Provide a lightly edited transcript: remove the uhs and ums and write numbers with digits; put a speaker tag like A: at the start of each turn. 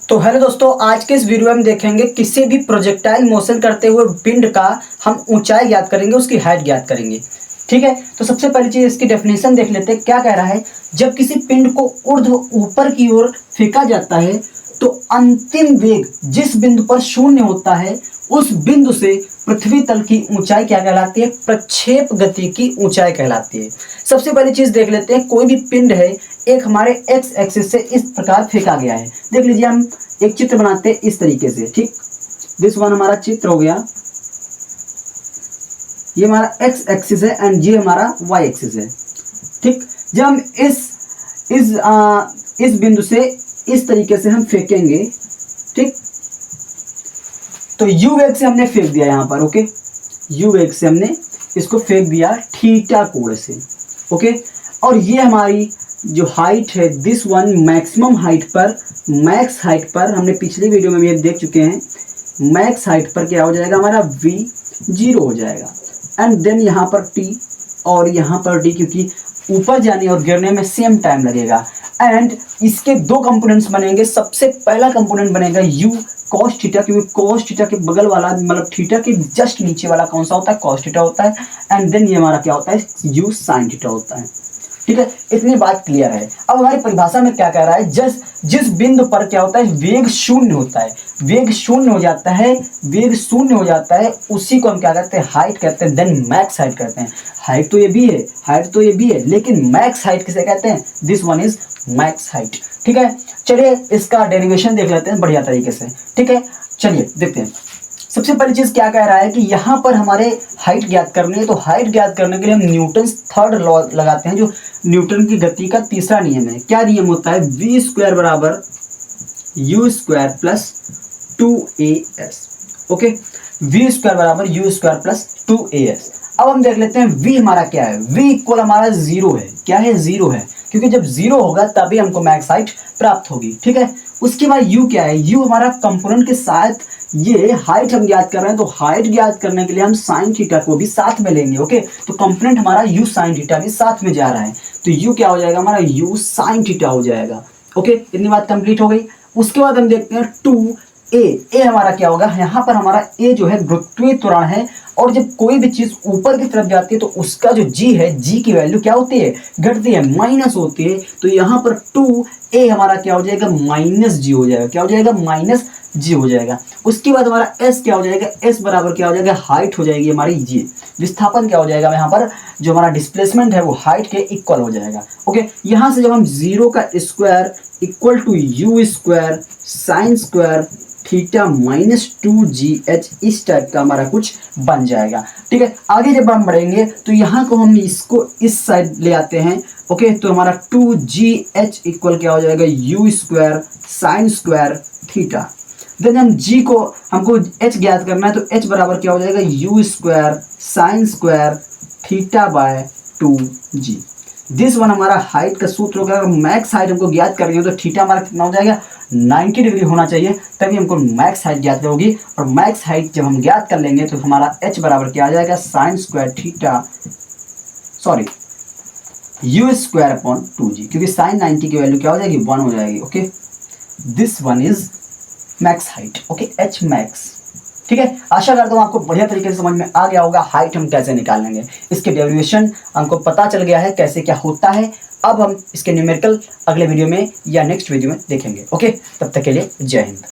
A: तो हेलो दोस्तों, आज के इस वीडियो में हम देखेंगे किसी भी प्रोजेक्टाइल मोशन करते हुए पिंड का हम ऊंचाई ज्ञात करेंगे, उसकी हाइट ज्ञात करेंगे। ठीक है, तो सबसे पहली चीज इसकी डेफिनेशन देख लेते हैं। क्या कह रहा है, जब किसी पिंड को ऊर्ध्व ऊपर की ओर फेंका जाता है तो अंतिम वेग जिस बिंदु पर शून्य होता है उस बिंदु से पृथ्वी तल की ऊंचाई क्या कहलाती है? प्रक्षेप गति की ऊंचाई कहलाती है। सबसे पहली चीज देख लेते हैं, कोई भी पिंड है एक हमारे एक्स एक्सिस से इस प्रकार फेंका गया है। देख लीजिए, हम एक चित्र बनाते हैं इस तरीके से। ठीक, दिस वन हमारा चित्र हो गया, ये हमारा एक्स एक्सिस है एंड ये हमारा वाई एक्सिस है। ठीक, जब हम इस बिंदु से इस तरीके से हम फेंकेंगे, ठीक, तो यू वेग से हमने फेंक दिया यहाँ पर। ओके, यू वेग से हमने इसको फेंक दिया थीटा कोण से। ओके, और ये हमारी जो हाइट है, दिस वन मैक्सिमम हाइट पर, मैक्स हाइट पर, हमने पिछली वीडियो में भी देख चुके हैं, मैक्स हाइट पर क्या हो जाएगा हमारा v 0 हो जाएगा। एंड देन यहाँ पर t और यहाँ पर d, क्योंकि ऊपर जाने और गिरने में सेम टाइम लगेगा। एंड इसके दो कंपोनेंट्स बनेंगे। सबसे पहला कंपोनेंट बनेगा u cos थीटा, क्योंकि cos थीटा के बगल वाला मतलब थीटा के जस्ट नीचे वाला कौन सा होता है? cos थीटा होता है। एंड देन ये हमारा क्या होता है? u sin थीटा होता है। ठीक है, इतनी बात क्लियर है। अब हमारी परिभाषा में क्या कह रहा है, जिस बिंदु पर क्या होता है, वेग शून्य होता है, वेग शून्य हो जाता है, वेग शून्य हो जाता है, उसी को हम क्या कहते हैं? हाइट कहते हैं। देन मैक्स हाइट कहते हैं। हाइट तो ये भी है, हाइट तो ये भी है, लेकिन मैक्स हाइट किसे कहते हैं? This one is max height. ठीक है, चलिए इसका डेरिवेशन देख लेते हैं बढ़िया तरीके से। ठीक है, चलिए देखते हैं। सबसे पहली चीज क्या कह रहा है कि यहाँ पर हमारे हाइट ज्ञात करनी है, तो हाइट ज्ञात करने के लिए हम न्यूटन थर्ड लॉ लगाते हैं, जो न्यूटन की गति का तीसरा नियम है। क्या नियम होता है? v स्क्वायर बराबर u square plus 2as। Okay, v square बराबर u स्क्वायर प्लस 2as। अब हम देख लेते हैं v हमारा क्या है। v इक्वल हमारा 0 है। क्या है? 0 है, क्योंकि जब 0 होगा तभी हमको मैक्स हाइट प्राप्त होगी। ठीक है, उसके बाद u क्या है? u हमारा कंपोनेंट के साथ, ये हाइट हम ज्ञात कर रहे हैं, तो हाइट ज्ञात करने के लिए हम साइन थीटा को भी साथ में लेंगे। ओके, तो कंपोनेंट हमारा u साइन थीटा भी साथ में जा रहा है, तो u क्या हो जाएगा हमारा? u साइन थीटा हो जाएगा। ओके, इतनी बात कंप्लीट हो गई। उसके बाद हम देखते हैं 2a। हमारा क्या होगा? यहाँ पर हमारा a जो है गुरुत्वीय त्वरण है, और जब कोई भी चीज ऊपर की तरफ जाती है तो उसका जो g है, g की वैल्यू क्या होती है? घटती है, माइनस होती है। तो यहाँ पर 2a हमारा क्या हो जाएगा? माइनस g हो जाएगा। क्या हो जाएगा? माइनस g हो जाएगा। उसके बाद हमारा s क्या हो जाएगा? s बराबर क्या हो जाएगा? हाइट हो जाएगी हमारी g। विस्थापन क्या हो जाएगा? यहाँ पर जो हमारा डिस्प्लेसमेंट है वो हाइट के इक्वल हो जाएगा। ओके, यहाँ से जब हम 0 का square equal to u square sine square theta minus 2gh, इस टाइप का हमारा कुछ बन जाएगा। ठीक है, आगे जब हम बढ़ेंगे तो यहाँ को हम इसको इस साइड ले आते हैं। ओके, तो हमारा 2gh इक्वल क्या हो जाएगा? u square sine square theta. Then हम g को, हमको h ज्ञात करना है, तो h बराबर क्या हो जाएगा? u square sine square theta by 2g। This one हमारा हाइट का सूत्र होगा। मैक्स हाइट हमको ज्ञात करनी है तो थीटा हमारा कितना हो जाएगा? 90 डिग्री होना चाहिए, तभी हमको मैक्स हाइट ज्ञात होगी। और मैक्स हाइट जब हम ज्ञात कर लेंगे तो हमारा h बराबर क्या आ जाएगा? Sign square theta, sorry, u square upon 2g, क्योंकि साइन 90 की वैल्यू क्या हो जाएगी? 1 हो जाएगी। Okay, this one is max height. Okay, h max. ठीक है, आशा करता हूँ आपको बढ़िया तरीके से समझ में आ गया होगा हाइट हम कैसे निकालेंगे। इसके डेरिवेशन हमको पता चल गया है कैसे क्या होता है। अब हम इसके न्यूमेरिकल अगले वीडियो में या नेक्स्ट वीडियो में देखेंगे। ओके, तब तक के लिए जय हिंद।